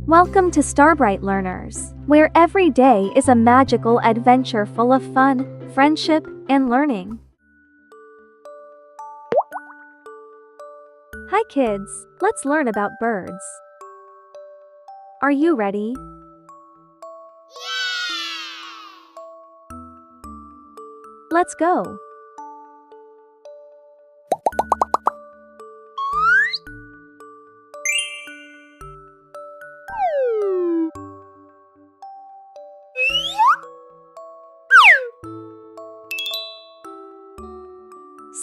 Welcome to Starbright Learners, where every day is a magical adventure full of fun, friendship, and learning. Hi kids, let's learn about birds. Are you ready? Let's go.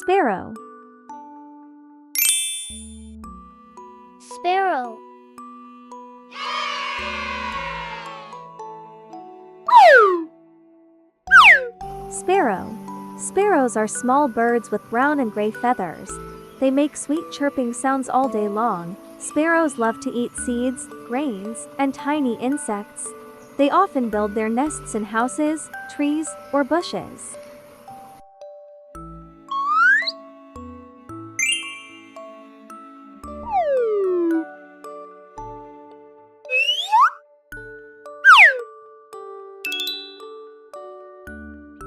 Sparrow. Sparrow. Sparrow. Sparrows are small birds with brown and gray feathers. They make sweet chirping sounds all day long. Sparrows love to eat seeds, grains, and tiny insects. They often build their nests in houses, trees, or bushes.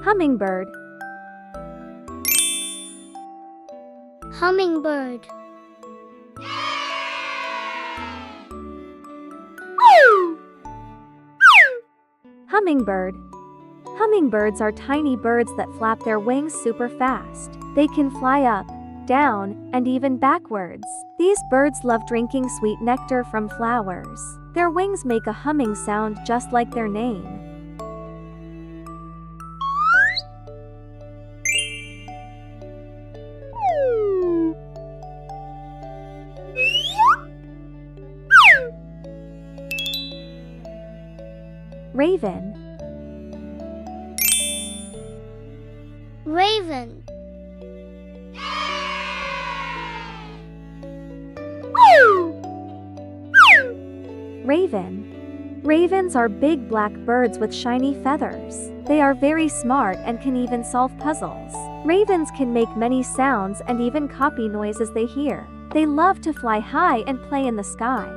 Hummingbird. Hummingbird. Hummingbird. Hummingbirds are tiny birds that flap their wings super fast. They can fly up, down, and even backwards. These birds love drinking sweet nectar from flowers. Their wings make a humming sound just like their name. Raven. Raven. Raven. Ravens are big black birds with shiny feathers. They are very smart and can even solve puzzles. Ravens can make many sounds and even copy noises they hear. They love to fly high and play in the sky.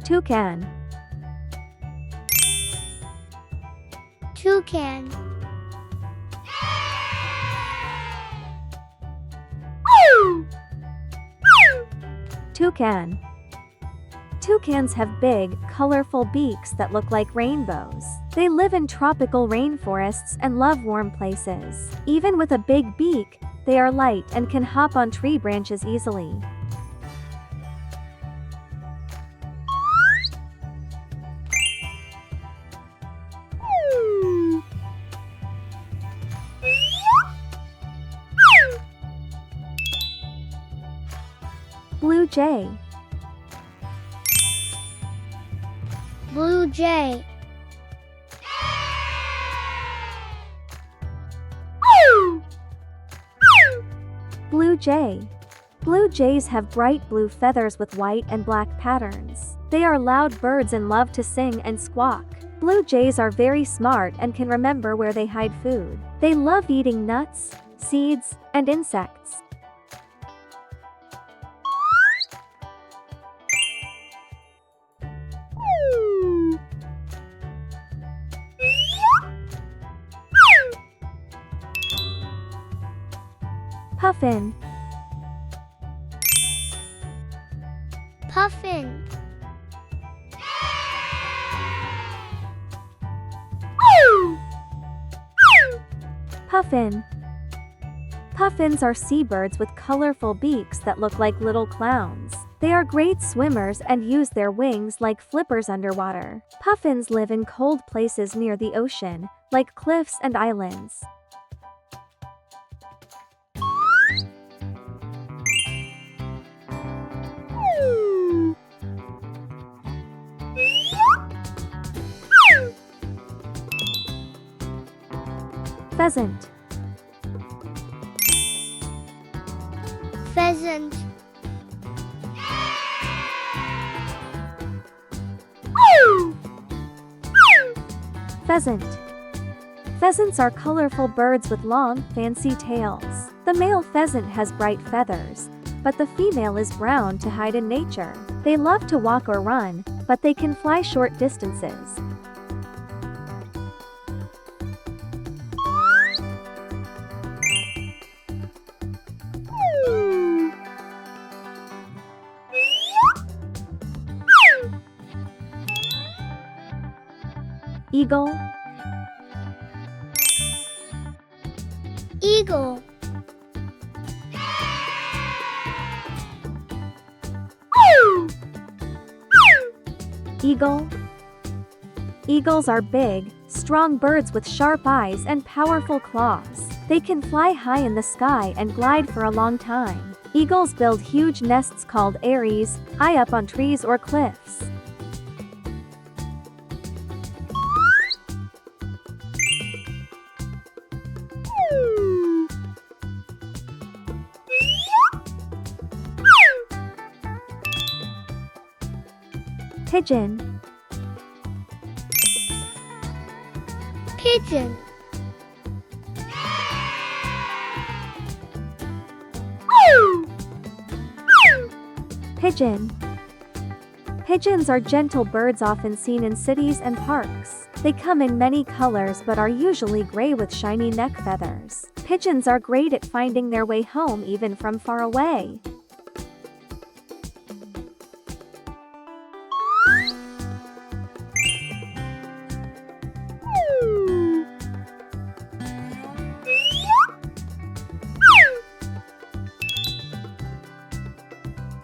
Toucan. Toucan. Toucan. Toucans have big, colorful beaks that look like rainbows. They live in tropical rainforests and love warm places. Even with a big beak, they are light and can hop on tree branches easily. Blue jay. Blue jay. Blue jay. Blue jays have bright blue feathers with white and black patterns. They are loud birds and love to sing and squawk. Blue jays are very smart and can remember where they hide food. They love eating nuts, seeds, and insects. Puffin. Puffin. Puffin. Puffins are seabirds with colorful beaks that look like little clowns. They are great swimmers and use their wings like flippers underwater. Puffins live in cold places near the ocean, like cliffs and islands. Pheasant. Pheasant. Pheasant. Pheasants are colorful birds with long, fancy tails. The male pheasant has bright feathers, but the female is brown to hide in nature. They love to walk or run, but they can fly short distances. Eagle. Eagle. Eagle. Eagles are big, strong birds with sharp eyes and powerful claws. They can fly high in the sky and glide for a long time. Eagles build huge nests called eyries, high up on trees or cliffs. Pigeon. Pigeon. Pigeon. Pigeons are gentle birds often seen in cities and parks. They come in many colors but are usually gray with shiny neck feathers. Pigeons are great at finding their way home even from far away.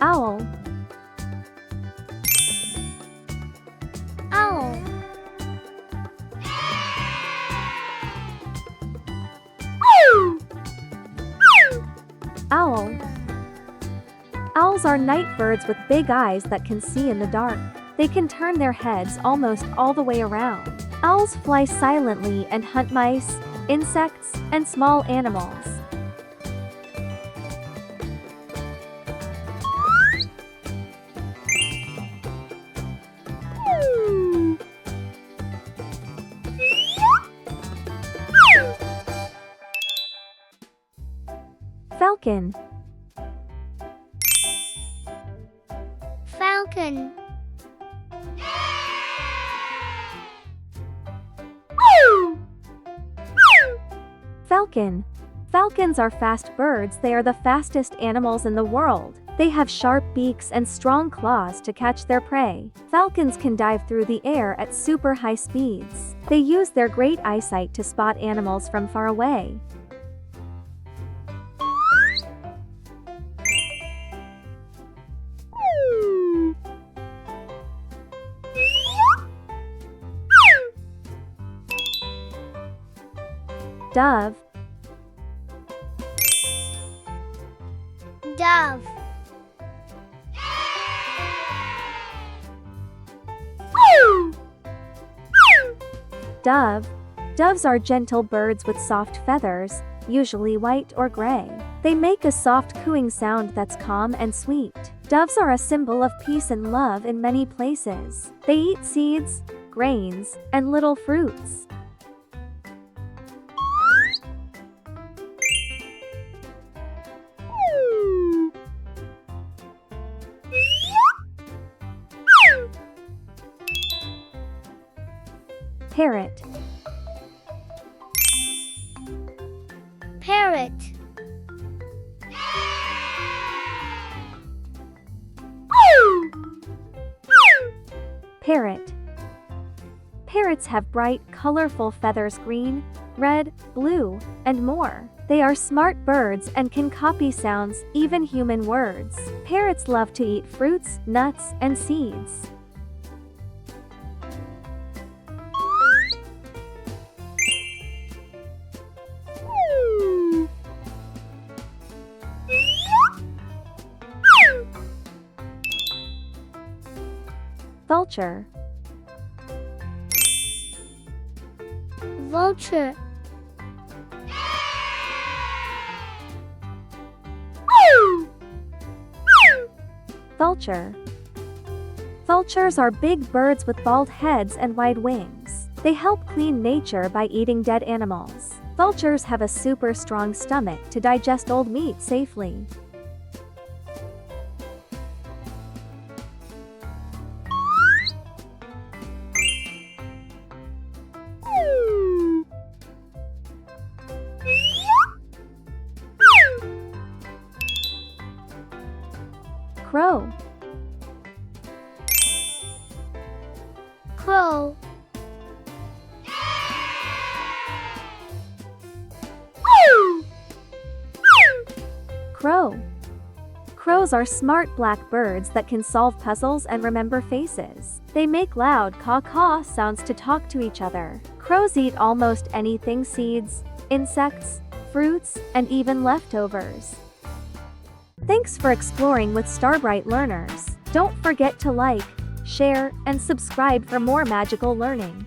Owl. Owl. Owl. Owls are night birds with big eyes that can see in the dark. They can turn their heads almost all the way around. Owls fly silently and hunt mice, insects, and small animals. Falcon. Falcon. Falcon. Falcons are fast birds. They are the fastest animals in the world. They have sharp beaks and strong claws to catch their prey. Falcons can dive through the air at super high speeds. They use their great eyesight to spot animals from far away. Dove. Dove. Dove. Doves are gentle birds with soft feathers, usually white or gray. They make a soft cooing sound that's calm and sweet. Doves are a symbol of peace and love in many places. They eat seeds, grains, and little fruits. Parrot. Parrot. Parrot. Parrots have bright, colorful feathers, green, red, blue, and more. They are smart birds and can copy sounds, even human words. Parrots love to eat fruits, nuts, and seeds. Vulture. Vulture. Vulture. Vultures are big birds with bald heads and wide wings. They help clean nature by eating dead animals. Vultures have a super strong stomach to digest old meat safely. Crow. Crow. Crow. Crows are smart black birds that can solve puzzles and remember faces. They make loud caw-caw sounds to talk to each other. Crows eat almost anything: seeds, insects, fruits, and even leftovers. Thanks for exploring with Starbright Learners. Don't forget to like, share, and subscribe for more magical learning.